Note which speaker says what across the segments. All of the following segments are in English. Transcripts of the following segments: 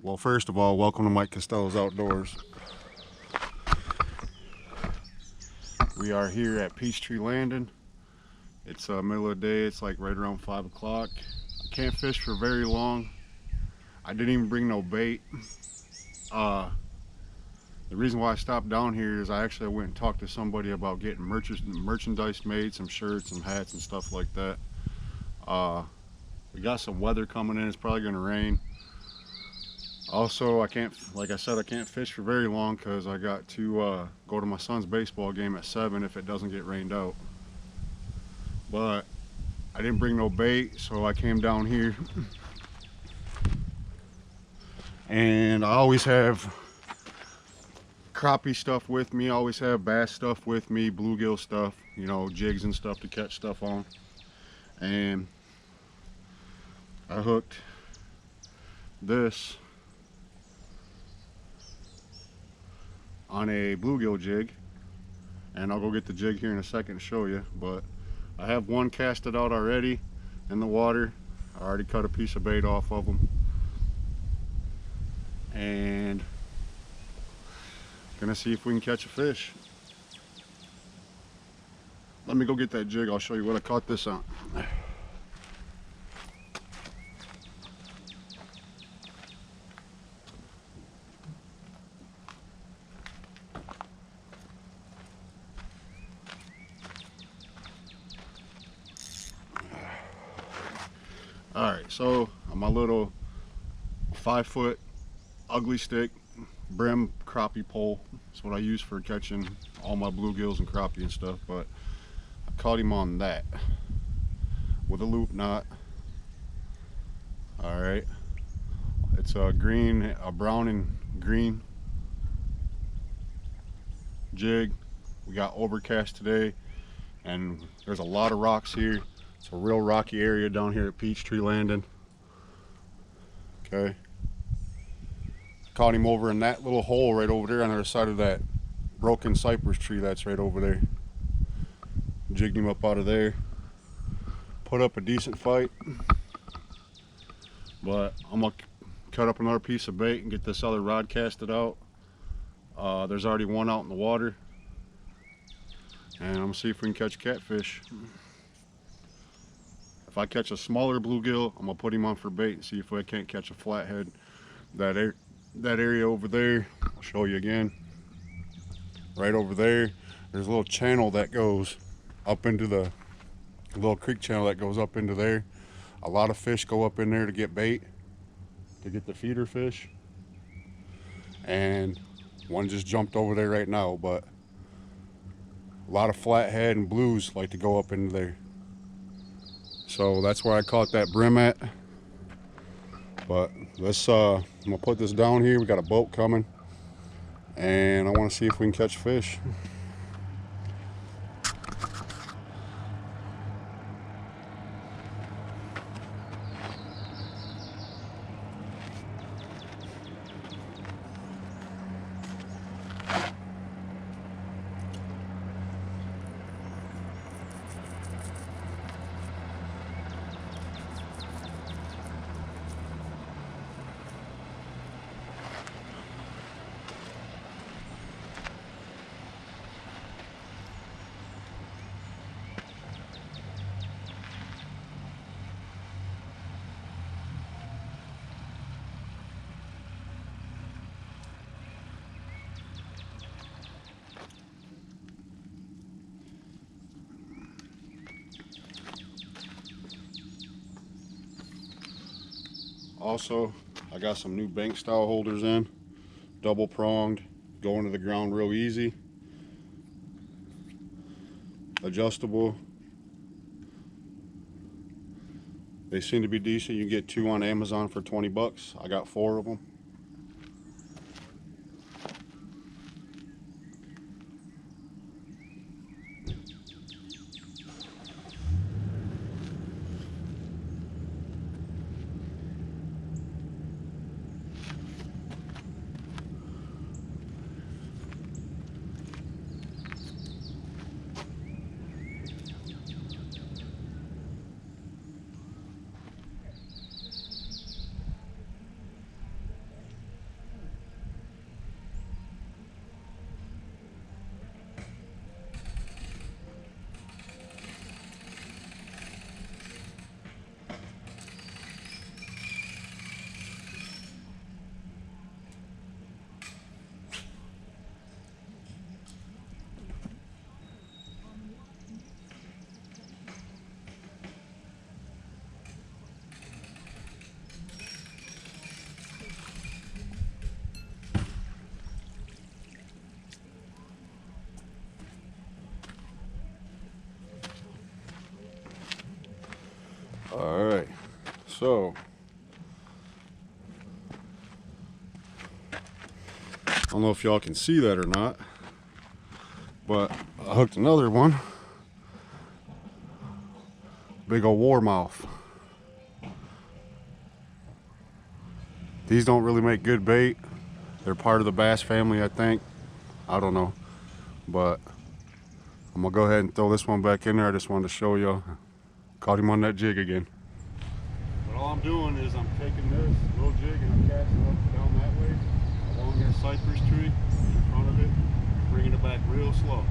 Speaker 1: Well, first of all, welcome to Mike Costello's Outdoors. We are here at Peachtree Landing. It's middle of the day. It's like right around 5 o'clock. I can't fish for very long. I didn't even bring no bait. The reason why I stopped down here is I actually went and talked to somebody about getting merchandise made, some shirts, some hats, and stuff like that. We got some weather coming in. It's probably going to rain. Also, like I said, I can't fish for very long because I got to go to my son's baseball game at 7 if it doesn't get rained out. But I didn't bring no bait, so I came down here. And I always have crappie stuff with me, I always have bass stuff with me, bluegill stuff, you know, jigs and stuff to catch stuff on. And I hooked this on a bluegill jig, and I'll go get the jig here in a second to show you. But I have one casted out already in the water. I already cut a piece of bait off of them, and gonna see if we can catch a fish. Let me go get that jig. I'll show you what I caught this on. Alright, so on my little 5-foot ugly stick brim crappie pole, that's what I use for catching all my bluegills and crappie and stuff, but I caught him on that with a loop knot. Alright, it's a brown and green jig. We got overcast today and there's a lot of rocks here. It's a real rocky area down here at Peachtree Landing. Okay. Caught him over in that little hole right over there on the other side of that broken cypress tree that's right over there. Jigged him up out of there. Put up a decent fight. But I'm gonna cut up another piece of bait and get this other rod casted out. There's already one out in the water. And I'm gonna see if we can catch catfish. If I catch a smaller bluegill, I'm gonna put him on for bait and see if I can't catch a flathead. That area over there, I'll show you again. Right over there, there's a little channel that goes up into the little creek channel that goes up into there. A lot of fish go up in there to get bait, to get the feeder fish. And one just jumped over there right now, but a lot of flathead and blues like to go up into there. So that's where I caught that brim at. But let's I'm gonna put this down here. We got a boat coming and I want to see if we can catch fish. Also, I got some new bank style holders in, double pronged, go into the ground real easy, adjustable. They seem to be decent. You can get 2 on Amazon for 20 bucks. I got 4 of them. So I don't know if y'all can see that or not, but I hooked another one. Big old warmouth. These don't really make good bait. They're part of the bass family, I think. I don't know. But I'm gonna go ahead and throw this one back in there. I just wanted to show y'all. Caught him on that jig again. But all I'm doing is I'm taking this little jig and I'm casting up down that way along that cypress tree in front of it, bringing it back real slow.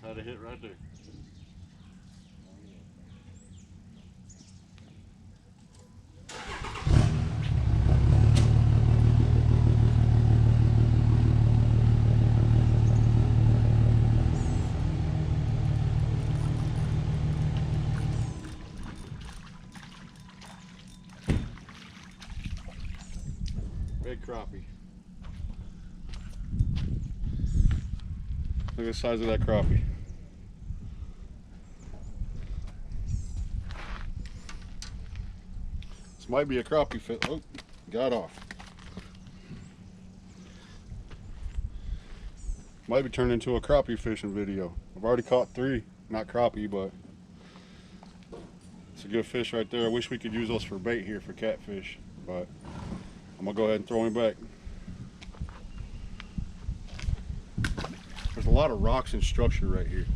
Speaker 1: Had a hit right there. Big crappie. Look at the size of that crappie. This might be a crappie fit. Oh, got off. Might be turned into a crappie fishing video. I've already caught 3, not crappie, but it's a good fish right there. I wish we could use those for bait here for catfish, but I'm gonna go ahead and throw him back. There's a lot of rocks and structure right here.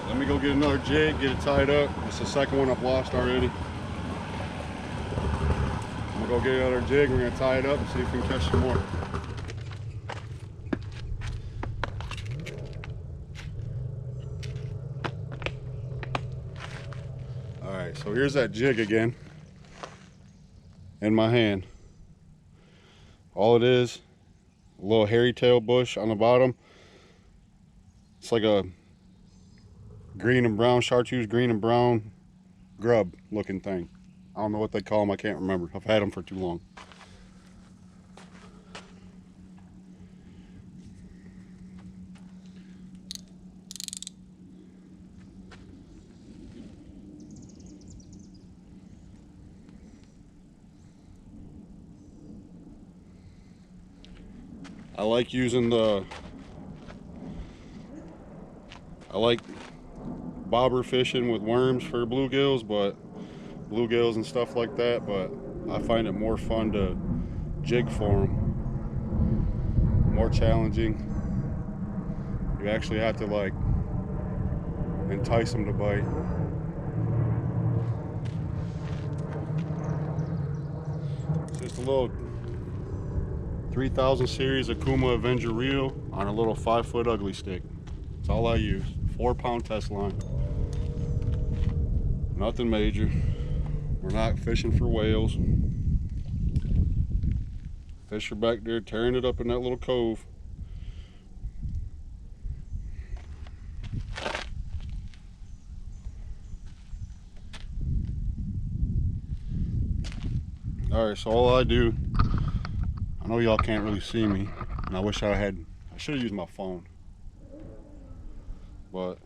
Speaker 1: Let me go get another jig, get it tied up. It's the second one I've lost already. I'm gonna go get another jig, we're gonna tie it up and see if we can catch some more. Alright, so here's that jig again in my hand. All it is, a little hairy tail bush on the bottom. It's like a green and brown, chartreuse green and brown grub looking thing. I don't know what they call them, I can't remember. I've had them for too long. I like using I like bobber fishing with worms for bluegills, bluegills and stuff like that, but I find it more fun to jig for them. More challenging. You actually have to like entice them to bite. It's just a little 3000 series Akuma Avenger reel on a little 5-foot ugly stick. That's all I use. 4-pound test line. Nothing major. We're not fishing for whales. Fish are back there tearing it up in that little cove. Alright, so all I do, I know y'all can't really see me, and I wish I should have used my phone. But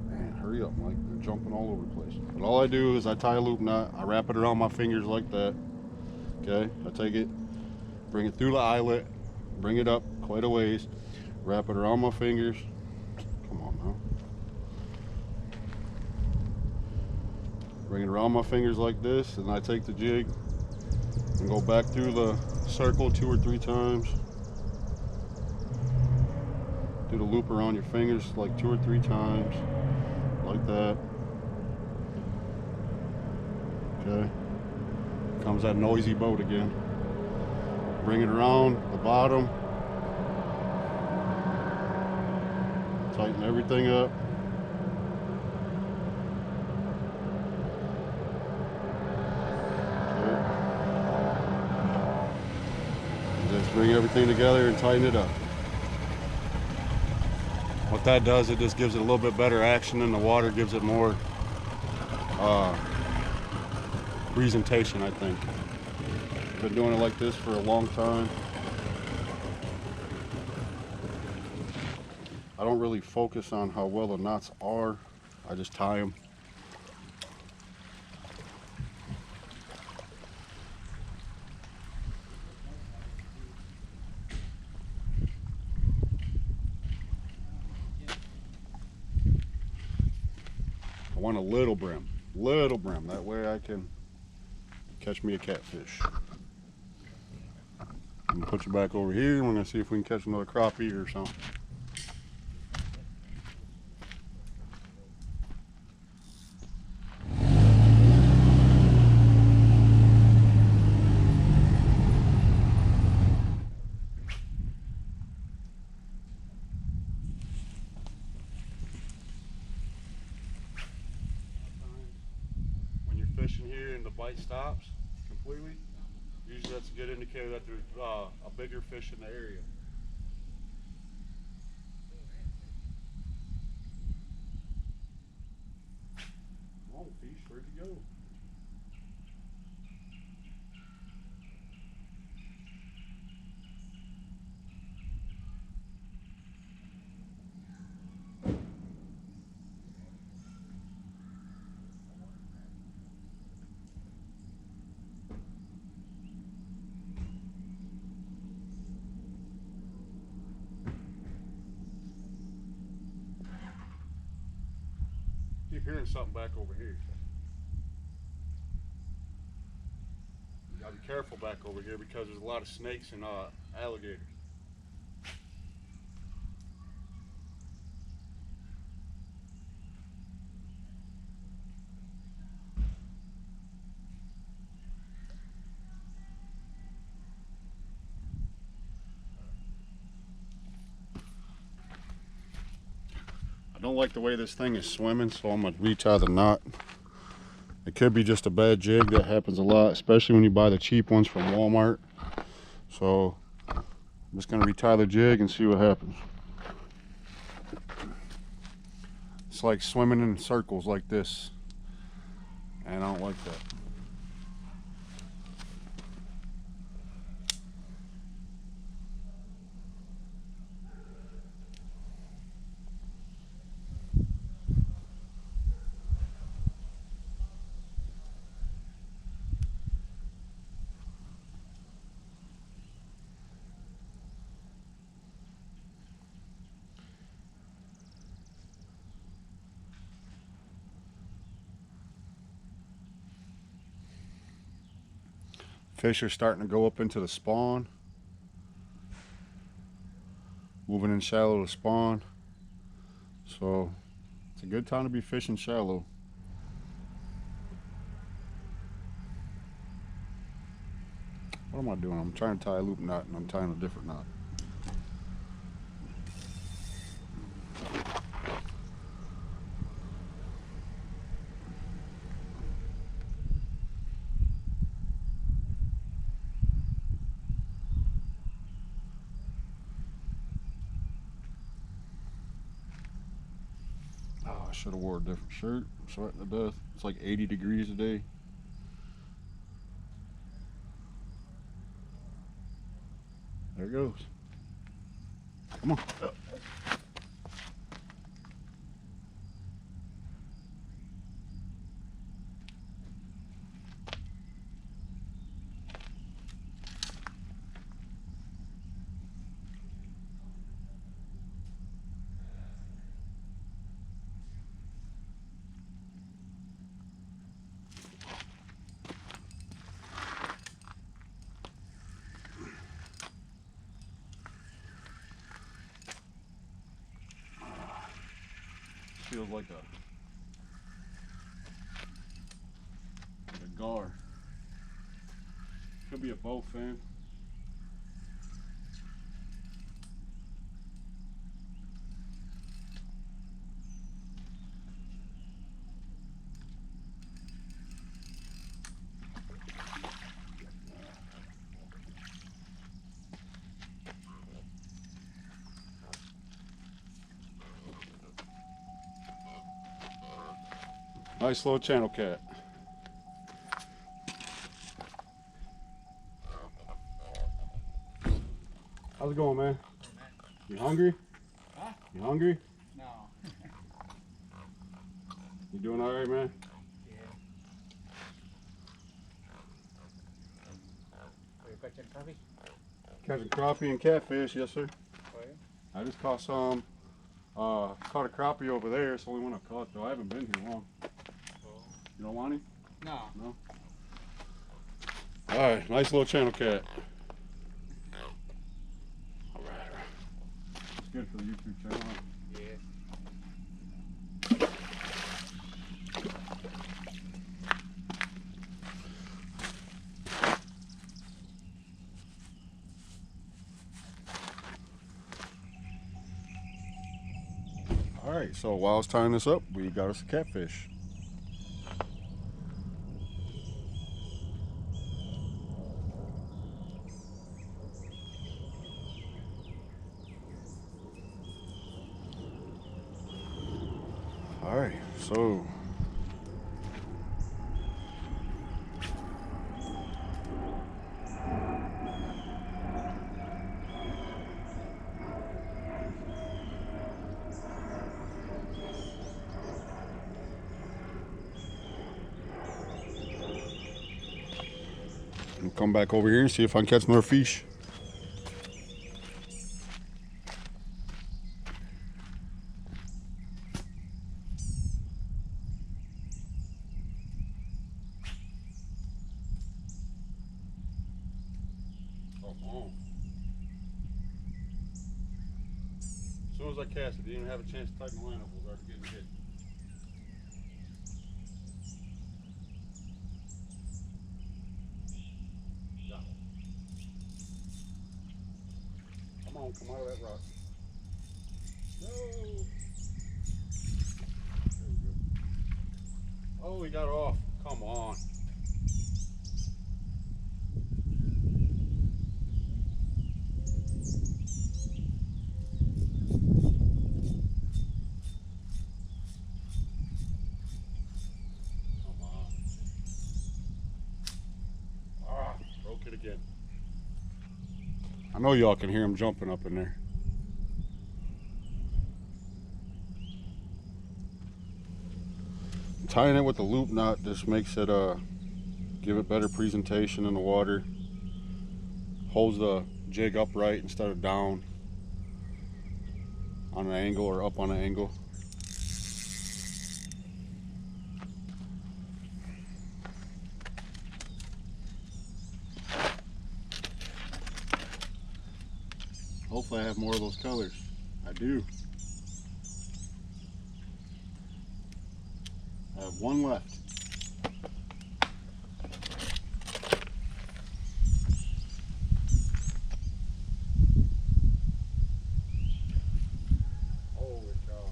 Speaker 1: man, hurry up, Mike. They're jumping all over the place. But all I do is I tie a loop knot, I wrap it around my fingers like that. Okay, I take it, bring it through the eyelet, bring it up quite a ways, wrap it around my fingers. Come on now. Bring it around my fingers like this, and I take the jig and go back through the circle 2 or 3 times. Do the loop around your fingers like 2 or 3 times, like that. Okay. Comes that noisy boat again. Bring it around the bottom. Tighten everything up. Okay. Just bring everything together and tighten it up. What that does, it just gives it a little bit better action in the water, gives it more presentation, I think. I've been doing it like this for a long time. I don't really focus on how well the knots are. I just tie them. I want a little brim. That way I can catch me a catfish. I'm gonna put you back over here and we're gonna see if we can catch another crappie or something. When you're fishing here and the bite stops completely, usually that's a good indicator that there's a bigger fish in the area. Come on, fish, where'd you go? Keep hearing something back over here. You gotta be careful back over here because there's a lot of snakes and alligators. I don't like the way this thing is swimming, so I'm gonna retie the knot. It could be just a bad jig. That happens a lot, especially when you buy the cheap ones from Walmart. So I'm just gonna retie the jig and see what happens. It's like swimming in circles like this, and I don't like that. Fish are starting to go up into the spawn, moving in shallow to spawn. So it's a good time to be fishing shallow. What am I doing? I'm trying to tie a loop knot and I'm tying a different knot. Oh, I should have wore a different shirt. I'm sweating to death. It's like 80 degrees today. There it goes. Come on. feels like a gar. Could be a bowfin. Nice little channel cat. How's it going, man? You hungry?
Speaker 2: Huh?
Speaker 1: You hungry?
Speaker 2: No.
Speaker 1: You doing all right, man?
Speaker 2: Yeah. Are you catching crawfish?
Speaker 1: Catching crappie and catfish, yes, sir.
Speaker 2: Oh, yeah?
Speaker 1: I just caught some. Caught a crappie over there. It's the only one I've caught, though. I haven't been here long.
Speaker 2: Oh.
Speaker 1: You don't want any?
Speaker 2: No.
Speaker 1: No? All right, nice little channel cat. All right. It's good for the YouTube channel, huh?
Speaker 2: Yes.
Speaker 1: All right, so while I was tying this up, we got us a catfish. All right, so I'll come back over here and see if I can catch more fish. As soon as I cast it, didn't even have a chance to tighten the line up. We're already getting hit. Got it. Come on, come out of that rock. No. There we go. Oh, we got it off. Come on. Broke it again. I know y'all can hear him jumping up in there. Tying it with the loop knot just makes it give it better presentation in the water. Holds the jig upright instead of down on an angle or up on an angle. Hopefully I have more of those colors. I do. I have one left. Holy cow.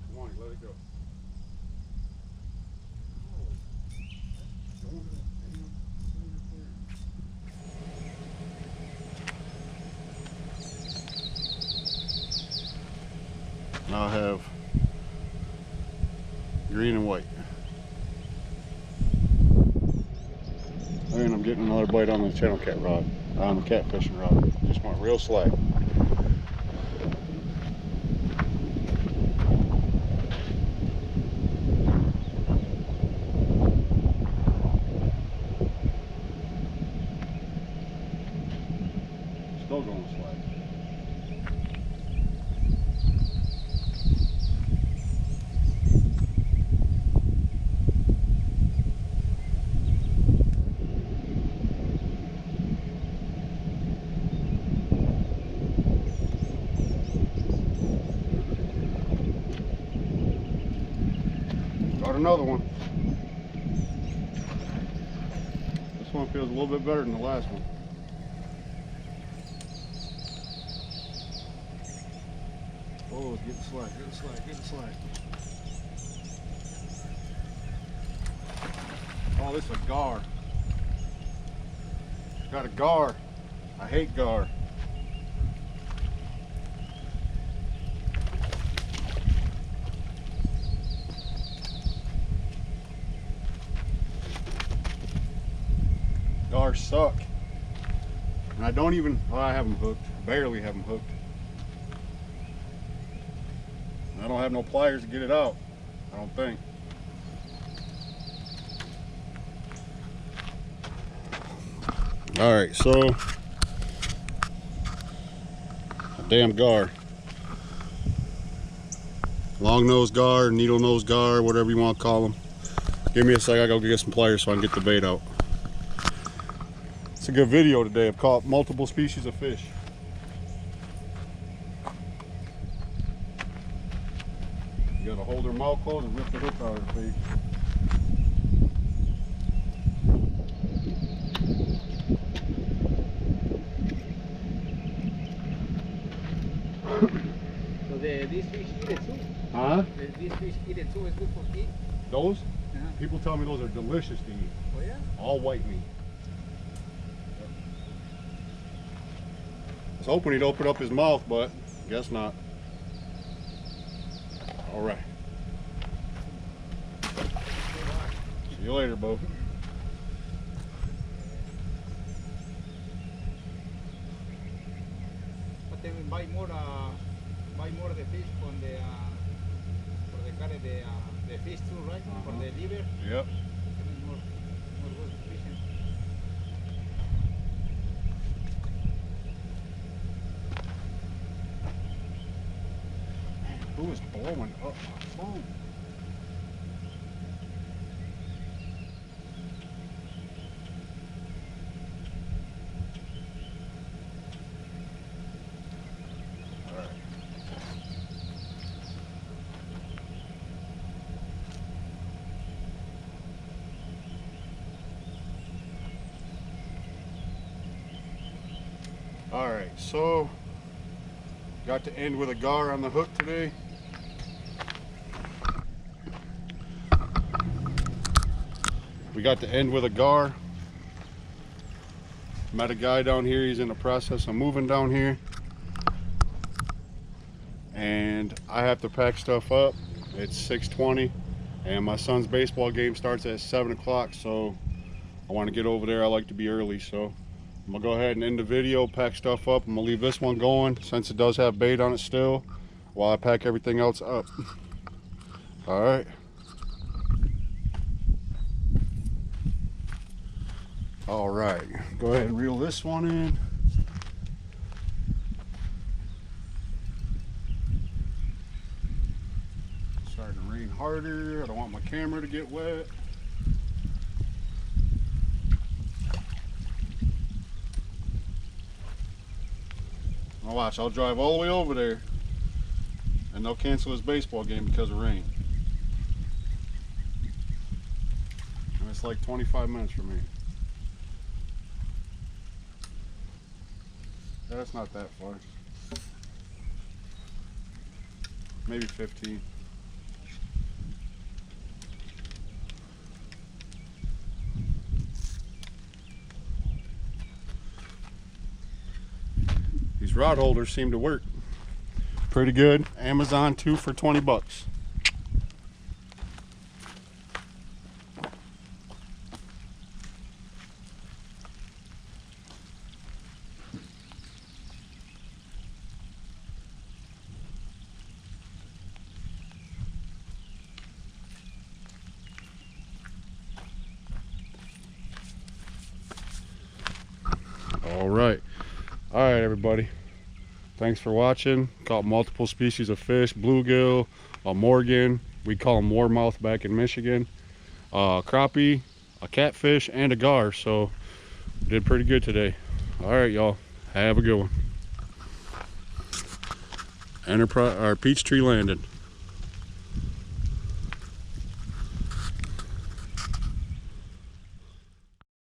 Speaker 1: Come on, let it go. Now I have green and white. And I'm getting another bite on the channel cat rod, on the catfishing rod. Just went real slack. still going slag. Got another one. This one feels a little bit better than the last one. Oh, it's getting slack, getting slack, getting slack. Oh, this is a gar. Got a gar. I hate gar. Gars suck. And I don't even, well, I have them hooked. Barely have them hooked. And I don't have no pliers to get it out, I don't think. Alright, so a damn gar. Long nose gar, needle nose gar, whatever you want to call them. Give me a sec, I gotta go get some pliers so I can get the bait out. It's a good video today. I've caught multiple species of fish. You gotta hold their mouth closed and rip the hook out of the bait.
Speaker 2: So these fish eat it too?
Speaker 1: Huh?
Speaker 2: These fish eat it too, it's good for eat?
Speaker 1: Those?
Speaker 2: Uh-huh.
Speaker 1: People tell me those are delicious to eat.
Speaker 2: Oh yeah?
Speaker 1: All white meat. I was hoping he'd open up his mouth, but guess not. All right. See you later, Bo.
Speaker 2: But then we buy more the fish from the for the carry the fish too, right? For the liver.
Speaker 1: Yep.
Speaker 2: More good fishing.
Speaker 1: Who is blowing up my phone? All right, so got to end with a gar on the hook today. We got to end with a gar. Met a guy down here, he's in the process of moving down here. And I have to pack stuff up. It's 6:20 and my son's baseball game starts at 7 o'clock, so I want to get over there. I like to be early, so I'm gonna go ahead and end the video, pack stuff up. I'm gonna leave this one going since it does have bait on it still while I pack everything else up. All right. All right, go ahead and reel this one in. Starting to rain harder. I don't want my camera to get wet. Now watch, I'll drive all the way over there and they'll cancel this baseball game because of rain. And it's like 25 minutes from here. That's not that far. Maybe 15. These rod holders seem to work pretty good. Amazon 2 for 20 bucks. All right. All right, everybody. Thanks for watching. Caught multiple species of fish: bluegill, a Morgan. We call them warmouth back in Michigan. Crappie, a catfish, and a gar. So did pretty good today. All right, y'all. Have a good one. Peachtree Landing.